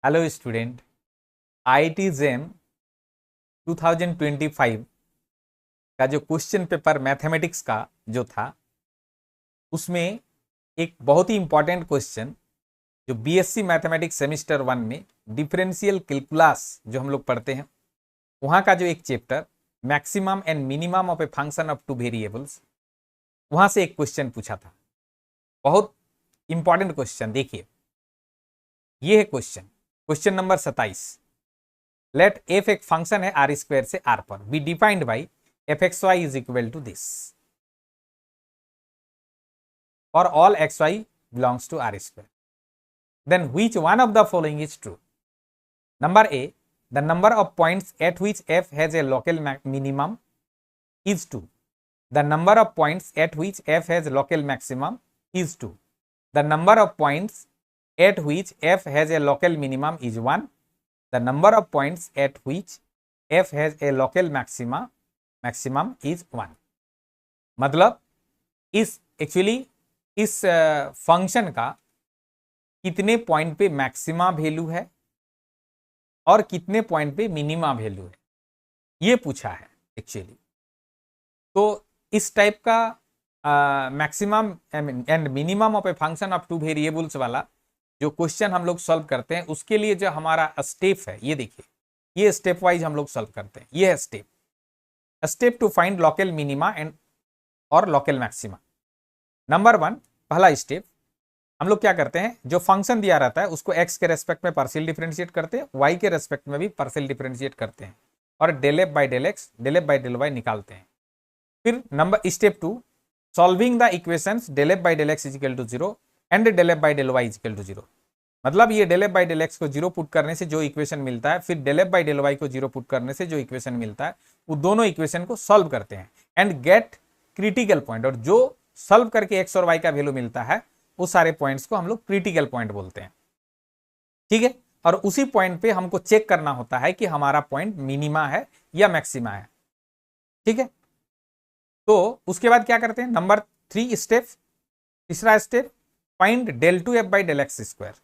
Hello student, IIT GeM 2025 का जो question paper mathematics का जो था उसमें एक बहुत ही इंपॉर्टेंट क्वेश्चन जो बीएससी मैथमेटिक्स सेमिस्टर 1 में डिफरेंशियल कैलकुलस जो हम लोग पढ़ते हैं वहाँ का जो एक chapter maximum and minimum of a function of two variables, वहाँ से एक क्वेश्चन पूछा था। बहुत इंपॉर्टेंट क्वेश्चन। देखिए, ये है क्वेश्चन नंबर 27। लेट एफ एक फंक्शन है आर स्क्वायर से आर पर, be defined by f x y is equal to this और all x y belongs to R square, then which one of the following is true. Number A, the number of points at which f has a local minimum is 2, the number of points at which f has local maximum is 2, the number of points at which f has a local minimum is 1, the number of points at which f has a local maximum is 1। मतलब इस function का कितने point पे maxima value है और कितने point पे minima value है, ये पूछा है एक्चुअली। तो इस टाइप का maximum and minimum of a function of two variables वाला जो क्वेश्चन हम लोग सॉल्व करते हैं उसके लिए जो हमारा स्टेप है, ये देखिए, ये स्टेप वाइज हम लोग सॉल्व करते हैं। ये है step to find local minima and और लोकल मैक्सिमा। नंबर 1, पहला स्टेप, हम लोग क्या करते हैं, जो फंक्शन दिया रहता है उसको एक्स के रेस्पेक्ट में पार्शियल डिफरेंशिएट करते हैं, वाई के रेस्पेक्ट में भी पार्शियल डिफरेंशिएट करते हैं और del f by del x del f by del y निकालते हैं। फिर step 2, solving the equations del f by del x equal to 0 and del f by del y equal to 0। मतलब ये del f by del x को 0 put करने से जो equation मिलता है, फिर del f by del y को 0 पुट करने से जो इक्वेशन मिलता है, वो दोनों इक्वेशन को सॉल्व करते हैं एंड गेट क्रिटिकल पॉइंट। और जो सॉल्व करके एक्स और वाई का वैल्यू मिलता है वो सारे पॉइंट्स को हम लोग क्रिटिकल पॉइंट बोलते हैं। ठीक है, और उसी पॉइंट पे हमको चेक करना होता है कि हमारा पॉइंट मिनिमा है या मैक्सिमा है। ठीक है, तो उसके बाद क्या करते हैं, नंबर 3 स्टेप, तीसरा step, find del two f by del x square.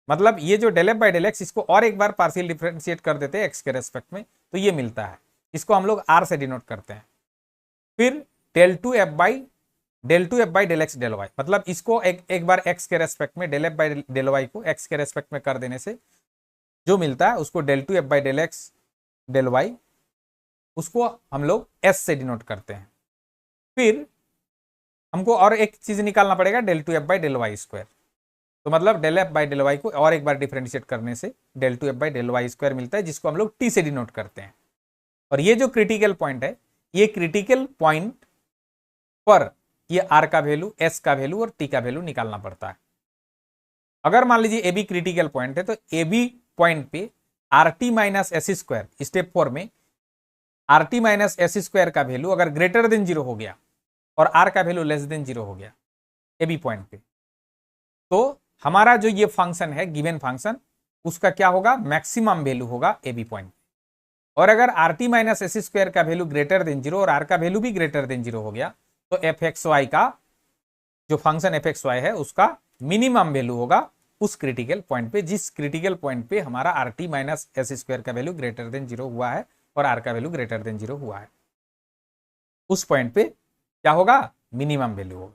मतलब ये जो del f by del x, इसको और एक बार पार्शियल डिफरेंशिएट कर देते हैं एक्स के रेस्पेक्ट में, तो ये मिलता है। इसको हम लोग आर से डिनोट करते हैं। फिर del two f by del x del y, मतलब इसको एक बार एक्स के रेस्पेक्ट में del f by del y को एक्स के रेस्पेक्ट में कर देने से जो मिलता है उसको del two f by del x del y, उसको हम लोग एस से डिनोट करते हैं। फिर हमको और एक चीज निकालना पड़ेगा, del two f by del y square. तो मतलब del f by del y को और एक बार डिफरेंशिएट करने से del two f by del y square मिलता है, जिसको हम लोग टी से डिनोट करते हैं। और ये जो क्रिटिकल पॉइंट है, ये क्रिटिकल पॉइंट पर ये आर का वैल्यू, एस का वैल्यू और टी का वैल्यू निकालना पड़ता है। अगर मान लीजिए ए बी क्रिटिकल पॉइंट है तो ए बी पॉइंट पे are t minus s square, step 4 में are t minus s square का वैल्यू अगर ग्रेटर देन 0 हो गया और आर का वैल्यू लेस देन 0 हो गया ए बी पॉइंट पे, तो हमारा जो ये फंक्शन है गिवन फंक्शन, उसका क्या होगा, मैक्सिमम वैल्यू होगा ए बी पॉइंट। और अगर r t minus s square का वैल्यू ग्रेटर देन 0 और आर का वैल्यू भी ग्रेटर देन 0 हो गया, तो एफ एक्स वाई का जो फंक्शन एफ एक्स वाई है उसका मिनिमम वैल्यू होगा उस क्रिटिकल पॉइंट पे, जिस क्रिटिकल पॉइंट पे हमारा are t minus s square का वैल्यू ग्रेटर देन 0 हुआ है और आर का वैल्यू ग्रेटर देन 0 हुआ है। उस पॉइंट पे क्या होगा, मिनिमम वैल्यू होगा।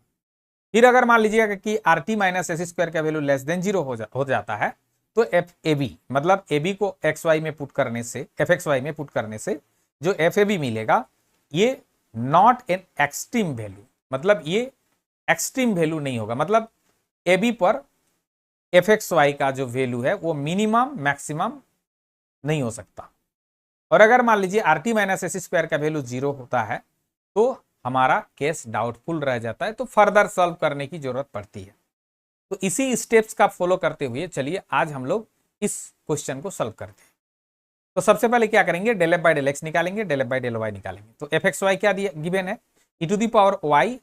फिर अगर मान लीजिएगा कि are t minus s square का वैल्यू लेस देन 0 हो जाता है, तो एफ ए बी, मतलब ए बी को एक्स वाई में पुट करने से, एफ एक्स वाई में पुट करने से जो एफ ए बी मिलेगा, ये नॉट एन एक्सट्रीम वैल्यू, मतलब ये एक्सट्रीम वैल्यू नहीं होगा। मतलब ए बी पर एफ एक्स वाई का जो वैल्यू है वो मिनिमम मैक्सिमम नहीं हो सकता। और अगर मान लीजिए are t minus s square का वैल्यू 0 होता है तो हमारा केस डाउटफुल रह जाता है, तो फर्दर सॉल्व करने की जरूरत पड़ती है। तो इसी स्टेप्स का फॉलो करते हुए चलिए आज हम लोग इस क्वेश्चन को सॉल्व करते हैं। तो सबसे पहले क्या करेंगे, del f by del x निकालेंगे, del f by del y निकालेंगे। तो एफ एक्स वाई क्या दिया गिवन है, e to the power y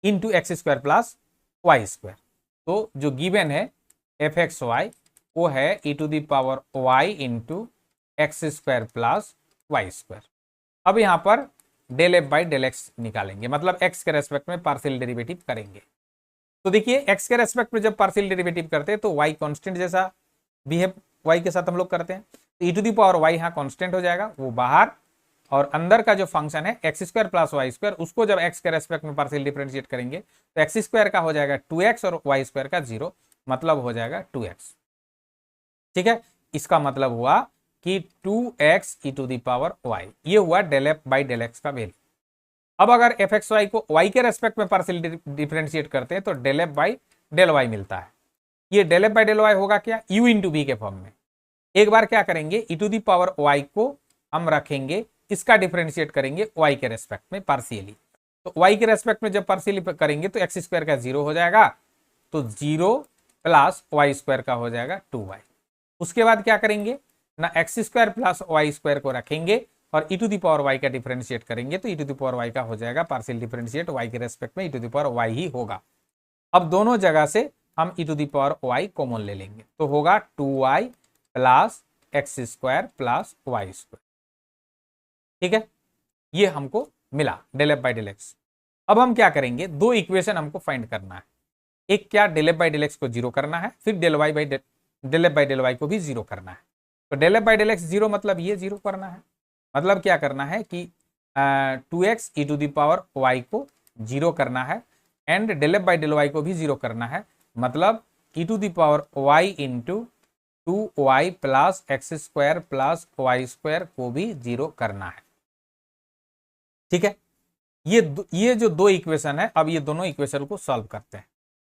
into x square plus y square. तो जो गिवन है एफ एक्स वाई वो है e to the power y into x square plus y square. अब यहाँ पर del f by del x निकालेंगे, मतलब एक्स के रेस्पेक्ट में पार्शियल डेरिवेटिव करेंगे। तो देखिए एक्स के रेस्पेक्ट में जब पार्शियल डेरिवेटिव करते हैं तो वाई कांस्टेंट जैसा बिहेव वाई के साथ हम लोग करते हैं, तो e to the power Y यहाँ कॉन्स्टेंट हो जाएगा, वो बाहर, और अंदर का जो फंक्शन है x square plus y square, उसको जब एक्स के रेस्पेक्ट में पार्शियल डिफरेंशिएट करेंगे तो एक्स स्क्वायर का हो जाएगा 2x और वाई स्क्वायर का 0, मतलब हो जाएगा 2x। ठीक है, इसका मतलब हुआ कि 2x e to the power y, ये हुआ del f by del x का वैल्यू। अब अगर एफ एक्स वाई को वाई के रेस्पेक्ट में पार्शियल डिफरेंशिएट करते हैं तो del f by del y मिलता है। ये del f by del y होगा क्या, u इंटू वी के फॉर्म में। एक बार क्या करेंगे, e to the power y को हम रखेंगे, इसका डिफरेंशिएट करेंगे y के रेस्पेक्ट में पार्शियली, तो y के रेस्पेक्ट में जब पार्शियली करेंगे तो एक्स स्क्वायर का 0 हो जाएगा, तो 0 प्लस वाई स्क्वायर का हो जाएगा 2y। उसके बाद क्या करेंगे ना, x square plus y square को रखेंगे और e to the power y का डिफरेंशिएट करेंगे, तो e to the power y का हो जाएगा पार्शियल डिफरेंशिएट y के रेस्पेक्ट में e to the power y ही होगा। अब दोनों जगह से हम e to the power y common ले लेंगे, तो होगा 2y plus x square plus y square. ठीक है, ये हमको मिला del f by del x. अब हम क्या करेंगे, दो इक्वेशन हमको फाइंड करना है, एक क्या del f by del x को जीरो करना है, फिर del f by del y को भी जीरो करना है। तो del f by del x zero मतलब ये जीरो करना है, मतलब क्या करना है कि 2x e to the power y को जीरो करना है, and del f by del y को भी जीरो करना है, मतलब e to the power y into 2y plus x square plus y square को भी जीरो करना है। ठीक है, ये जो दो इक्वेशन है, अब ये दोनों इक्वेशन को सॉल्व करते हैं।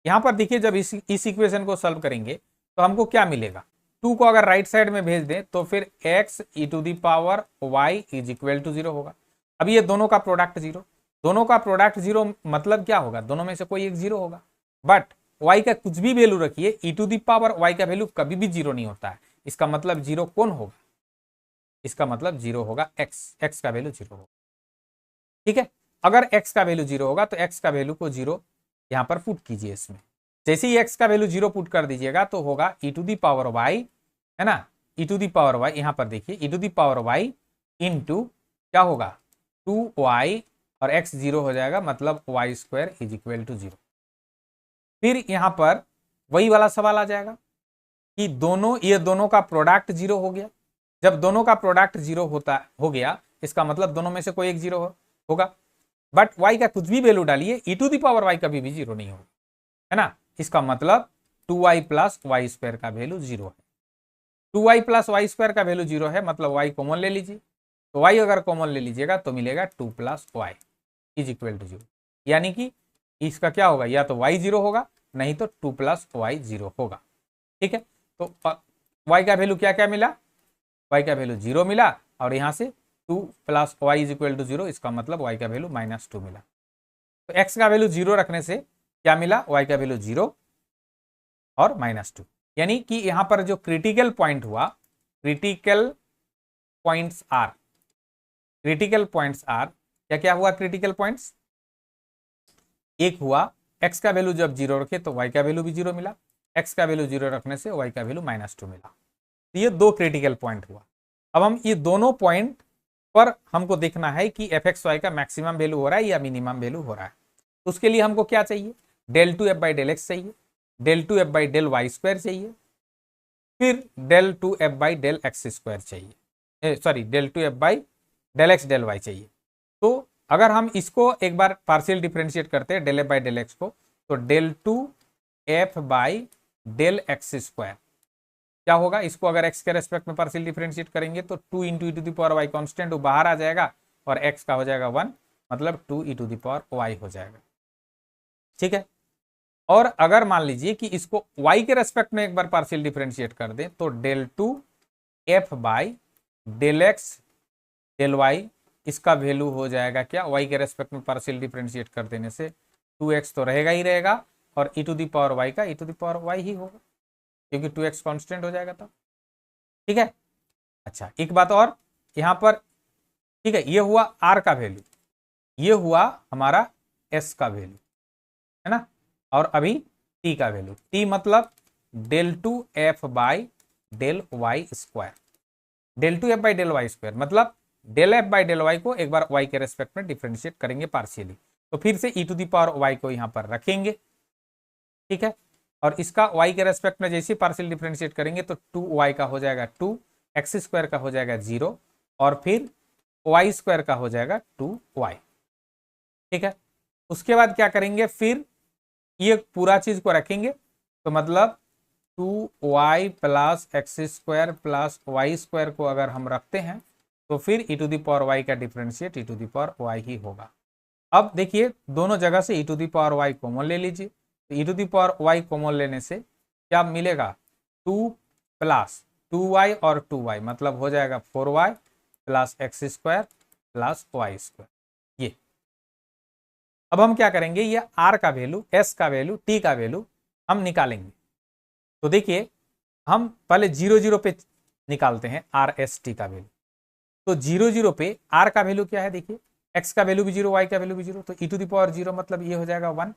यहां पर देखिए, जब इस इक्वेशन को सॉल्व करेंगे तो हमको क्या मिलेगा, 2 को अगर राइट साइड में भेज दें तो फिर x e to the power y is equal to 0 होगा। अब ये दोनों का प्रोडक्ट 0, दोनों का प्रोडक्ट 0 मतलब क्या होगा, दोनों में से कोई एक 0 होगा, बट y का कुछ भी वैल्यू रखिए, ई टू दी पावर y का वैल्यू कभी भी 0 नहीं होता है। इसका मतलब 0 कौन होगा, इसका मतलब 0 होगा x का वैल्यू 0 होगा। ठीक है, अगर x का वैल्यू 0 होगा तो x का वैल्यू को 0 यहां पर पुट कीजिए इसमें। जैसे ही x का वैल्यू 0 पुट कर दीजिएगा तो होगा e to the power y, है ना, e to the power y, यहां पर देखिए e to the power y into क्या होगा 2y, और x 0 हो जाएगा, मतलब y square is equal to 0। फिर यहां पर वही वाला सवाल आ जाएगा कि ये दोनों का प्रोडक्ट 0 हो गया। जब दोनों का प्रोडक्ट 0 हो गया, इसका मतलब दोनों में से कोई एक 0 होगा, बट y का कुछ भी वैल्यू डालिए, ई टू दी पावर y कभी भी 0 नहीं होगा, है ना। इसका मतलब 2y प्लस वाई स्क्वायर का वैल्यू 0 है। 2y प्लस वाई स्क्वायर का वैल्यू 0 है, मतलब y कॉमन ले लीजिए, तो y अगर कॉमन ले लीजिएगा तो मिलेगा 2 plus y is equal to 0, यानी कि इसका क्या होगा, या तो y 0 होगा, नहीं तो 2 प्लस वाई 0 होगा। ठीक है, तो y का वैल्यू क्या क्या मिला, y का वैल्यू 0 मिला, और यहां से 2 plus y is equal to 0, इसका मतलब y का वैल्यू -2 मिला। तो x का वैल्यू 0 रखने से क्या मिला, y का वैल्यू 0 और -2, यानी कि यहां पर जो क्रिटिकल पॉइंट हुआ, क्रिटिकल पॉइंट्स आर क्या क्या हुआ, क्रिटिकल पॉइंट्स, एक हुआ x का वैल्यू जब 0 रखे तो y का वैल्यू भी 0 मिला, x का वैल्यू 0 रखने से y का वैल्यू -2 मिला। तो ये दो क्रिटिकल पॉइंट हुआ। अब हम ये दोनों पॉइंट पर हमको देखना है कि एफ एक्स वाई का मैक्सिमम वैल्यू हो रहा है या मिनिमम वैल्यू हो रहा है। तो उसके लिए हमको क्या चाहिए, del two f by del x चाहिए, del two f by del y square चाहिए, फिर del two f by del x square चाहिए, sorry del two f by del x del y चाहिए। तो अगर हम इसको एक बार पार्शियल डिफरेंशिएट करते हैं del f by del x को, तो del two f by del x square क्या होगा, इसको अगर x के रेस्पेक्ट में पार्शियल डिफरेंशिएट करेंगे तो 2 into e to the power y constant बाहर आ जाएगा, और x का हो जाएगा 1, मतलब 2 ई टू दी पावर वाई हो जाएगा। ठीक है, और अगर मान लीजिए कि इसको y के रेस्पेक्ट में एक बार पार्शियल डिफरेंशिएट कर दें तो del two f by del x del y, इसका वैल्यू हो जाएगा क्या, y के रेस्पेक्ट में पार्शियल डिफरेंशिएट कर देने से 2x तो रहेगा ही रहेगा, और e to the power y का e to the power y ही होगा, क्योंकि 2x कांस्टेंट हो जाएगा तब। ठीक है, अच्छा एक बात और यहां पर, ठीक है, ये हुआ r का वैल्यू, ये हुआ हमारा s का वैल्यू, है ना, और अभी t का वैल्यू, t मतलब del two f by del y square, del two f by del y square मतलब del f by del y को एक बार y के रेस्पेक्ट में डिफरेंशिएट करेंगे पार्शियली, तो फिर से e to the power y को यहां पर रखेंगे। ठीक है, और इसका y के रेस्पेक्ट में जैसे पार्शियल डिफरेंशिएट करेंगे तो 2y का हो जाएगा 2, एक्स स्क्वायर का हो जाएगा 0 और फिर y स्क्वायर का हो जाएगा 2y। ठीक है, उसके बाद क्या करेंगे, फिर ये पूरा चीज को रखेंगे तो मतलब 2y plus x square plus y square को अगर हम रखते हैं तो फिर e to the power y का differentiate e to the power y ही होगा। अब देखिए दोनों जगह से e to the power y common ले लीजिए, तो e to the power y common लेने से क्या मिलेगा, 2 प्लस 2y और 2y मतलब हो जाएगा 4y plus x square plus y square. ये अब हम क्या करेंगे, ये r का वैल्यू, s का वैल्यू, t का वैल्यू हम निकालेंगे। तो देखिए हम पहले 0 0 पे निकालते हैं r s t का वैल्यू। तो 0 0 पे r का वैल्यू क्या है, देखिए x का वैल्यू भी 0, y का वैल्यू भी 0, तो e टू द पावर 0 मतलब ये हो जाएगा 1,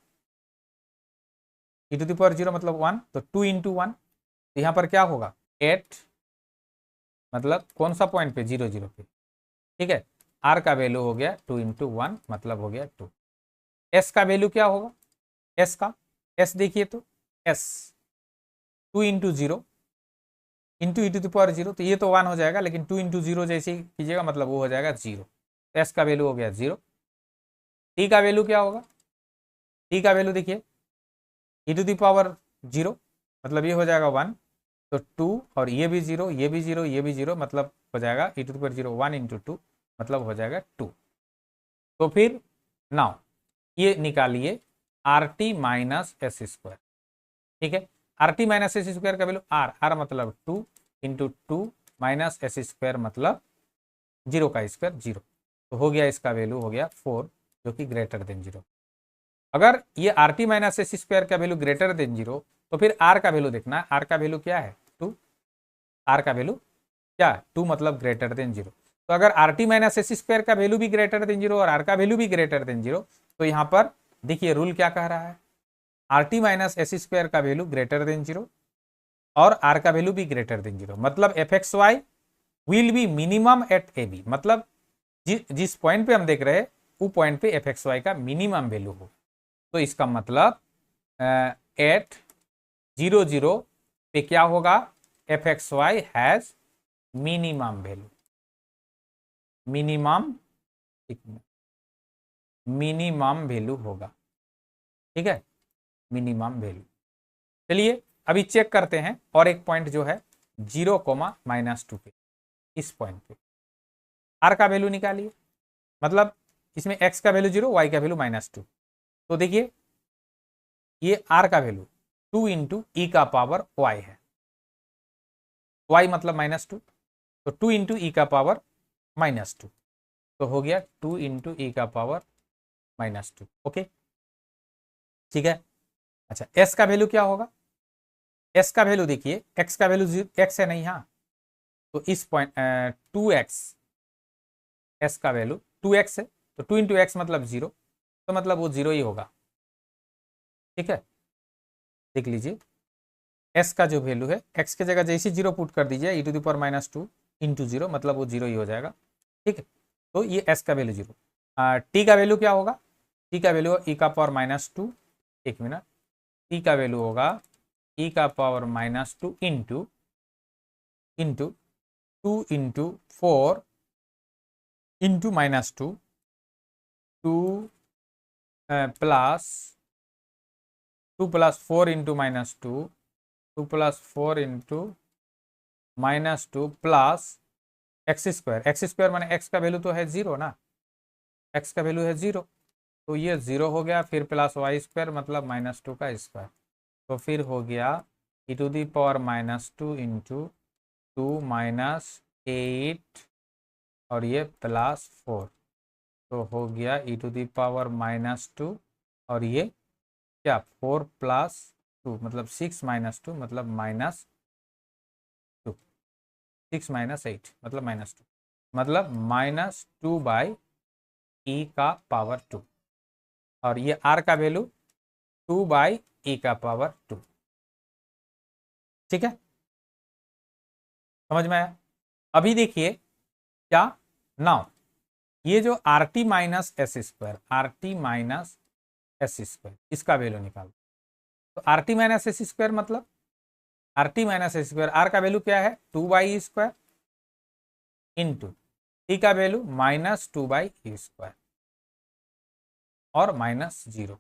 e टू द पावर 0 मतलब 1, तो 2 इंटू 1, तो यहाँ पर क्या होगा 8, मतलब कौन सा पॉइंट पे 0 0 पे। ठीक है, r का वैल्यू हो गया 2 इंटू 1 मतलब हो गया 2। s का वैल्यू क्या होगा, s का, s देखिए तो s 2 into 0 into e to the power 0, तो ये तो 1 हो जाएगा, लेकिन 2 इंटू 0 जैसे ही कीजिएगा मतलब वो हो जाएगा 0। तो s का वैल्यू हो गया 0। t का वैल्यू क्या होगा, t का वैल्यू देखिए ई टू द पावर 0 मतलब ये हो जाएगा 1, तो 2 और ये भी 0, ये भी 0, ये भी 0 मतलब हो जाएगा ई टू द पावर 0, 1 इंटू 2 मतलब हो जाएगा 2। तो फिर नाउ ये निकालिए are t minus s square. ठीक है, are t minus s square का वैल्यू आर मतलब 2 इंटू 2 माइनस एस स्क्वायर मतलब 0 का स्क्वायर 0, तो हो गया इसका वैल्यू हो गया 4 जो कि ग्रेटर देन 0। अगर ये are t minus s square का वैल्यू ग्रेटर देन 0 तो फिर आर का वैल्यू देखना है, आर का वैल्यू क्या है 2, आर का वैल्यू क्या है 2 मतलब ग्रेटर देन 0। तो अगर r t minus s square का वैल्यू भी ग्रेटर देन 0 और आर का वैल्यू भी ग्रेटर देन 0, तो यहाँ पर देखिए रूल क्या कह रहा है, are t minus s square का वैल्यू ग्रेटर देन 0 और आर का वैल्यू भी ग्रेटर देन 0, मतलब f x y will be minimum at a b, मतलब जिस पॉइंट पे हम देख रहे हैं वो पॉइंट पे एफ एक्स वाई का मिनिमम वैल्यू हो। तो इसका मतलब एट 0 0 पे क्या होगा, f x y has minimum value, minimum value होगा। ठीक है, मिनिमम वैल्यू। चलिए अभी चेक करते हैं और एक पॉइंट जो है 0, -2 पे, इस पॉइंट पे आर का वैल्यू निकालिए, मतलब इसमें एक्स का वैल्यू 0, वाई का वैल्यू -2। तो देखिए ये आर का वैल्यू 2 इंटू ई का पावर वाई है, वाई मतलब -2, तो 2 इंटू ई का पावर -2, तो हो गया 2 इंटू ई का पावर -2। ओके ठीक है। अच्छा एस का वैल्यू क्या होगा, एस का वैल्यू देखिए, एक्स का वैल्यू एक्स है नहीं, हाँ, तो इस पॉइंट 2x, एस का वैल्यू 2x है, तो 2 इंटू एक्स मतलब 0, तो मतलब वो 0 ही होगा। ठीक है, देख लीजिए एस का जो वैल्यू है, एक्स की जगह जैसे 0 पुट कर दीजिए ई टू द पावर -2 इंटू 0 मतलब वो 0 ही हो जाएगा। ठीक है, तो ये एस का वैल्यू 0। टी का वैल्यू क्या होगा, टी का वैल्यू ई का पावर -2, एक मिनट, टी का वैल्यू होगा ई का power -2 into 2 into 4 into -2, 2 plus 2 plus 4 into -2, 2 plus 4 into -2 plus x square माने एक्स का वैल्यू तो है 0 ना, एक्स का वैल्यू है 0, तो ये 0 हो गया, फिर प्लस वाई स्क्वायर मतलब -2 का स्क्वायर, तो फिर हो गया ई टू दी पावर -2 इंटू 2 -8 और ये +4, तो हो गया ई टू दी पावर -2 और ये क्या 4 + 2 मतलब 6 - 2 मतलब -2, 6 - 8 मतलब -2, मतलब -2 बाई ई का पावर 2 और ये आर का वैल्यू 2 बाई ई का पावर 2। ठीक है, समझ में आया। अभी देखिए क्या, नाउ ये जो r t minus s square, r t minus s square, इसका वैल्यू निकालो। तो r t minus s square मतलब r t minus s square, r का वैल्यू क्या है 2/e² इंटू टी का वैल्यू -2/e² और -0।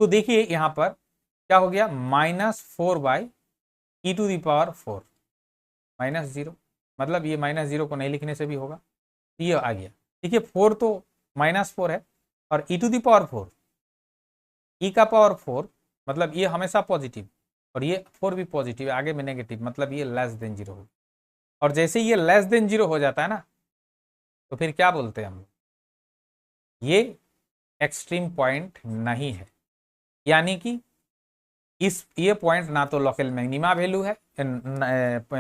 तो देखिए यहां पर क्या हो गया, -4/e⁴ -0, मतलब ये -0 को नहीं लिखने से भी होगा, ये आ गया। देखिए 4 तो -4 है और e⁴ e का पावर 4 मतलब ये हमेशा पॉजिटिव और ये 4 भी पॉजिटिव है, आगे में नेगेटिव, मतलब ये लेस देन 0 होगा। और जैसे ये लेस देन 0 हो जाता है ना, तो फिर क्या बोलते हैं हम, ये एक्सट्रीम पॉइंट नहीं है। यानी कि ये पॉइंट ना तो लोकल मैक्सिमा वैल्यू है,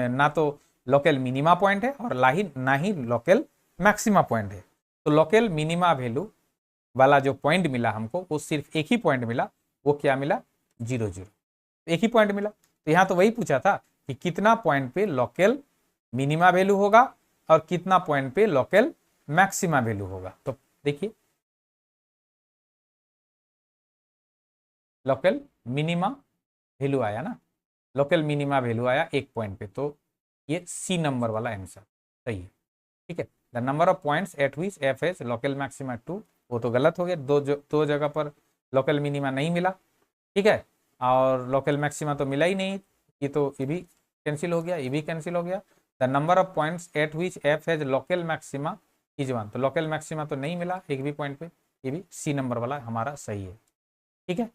ना तो लोकल मिनिमा पॉइंट है और ना ही लोकल मैक्सिमा पॉइंट है। तो लोकल मिनिमा वैल्यू वाला जो पॉइंट मिला हमको, वो सिर्फ एक ही पॉइंट मिला, वो क्या मिला 0 0, एक ही पॉइंट मिला। तो यहां तो वही पूछा था कि कितना पॉइंट पे लोकल मिनिमा वैल्यू होगा और कितना पॉइंट पे लोकल मैक्सिमा वैल्यू होगा। तो देखिए लोकल मिनिमा वैल्यू आया ना, लोकल मिनिमा वैल्यू आया एक पॉइंट पे, तो ये सी नंबर वाला आंसर सही है। ठीक है, the number of points at which f has local maxima 2, वो तो गलत हो गया, दो जगह पर लोकल मिनिमा नहीं मिला। ठीक है, और लोकल मैक्सिमा तो मिला ही नहीं, ये तो ये भी कैंसिल हो गया, ये भी कैंसिल हो गया। The number of points at which f has local maxima is 1, तो लोकल मैक्सिमा तो नहीं मिला एक भी पॉइंट पे, ये भी सी नंबर वाला हमारा सही है। ठीक है।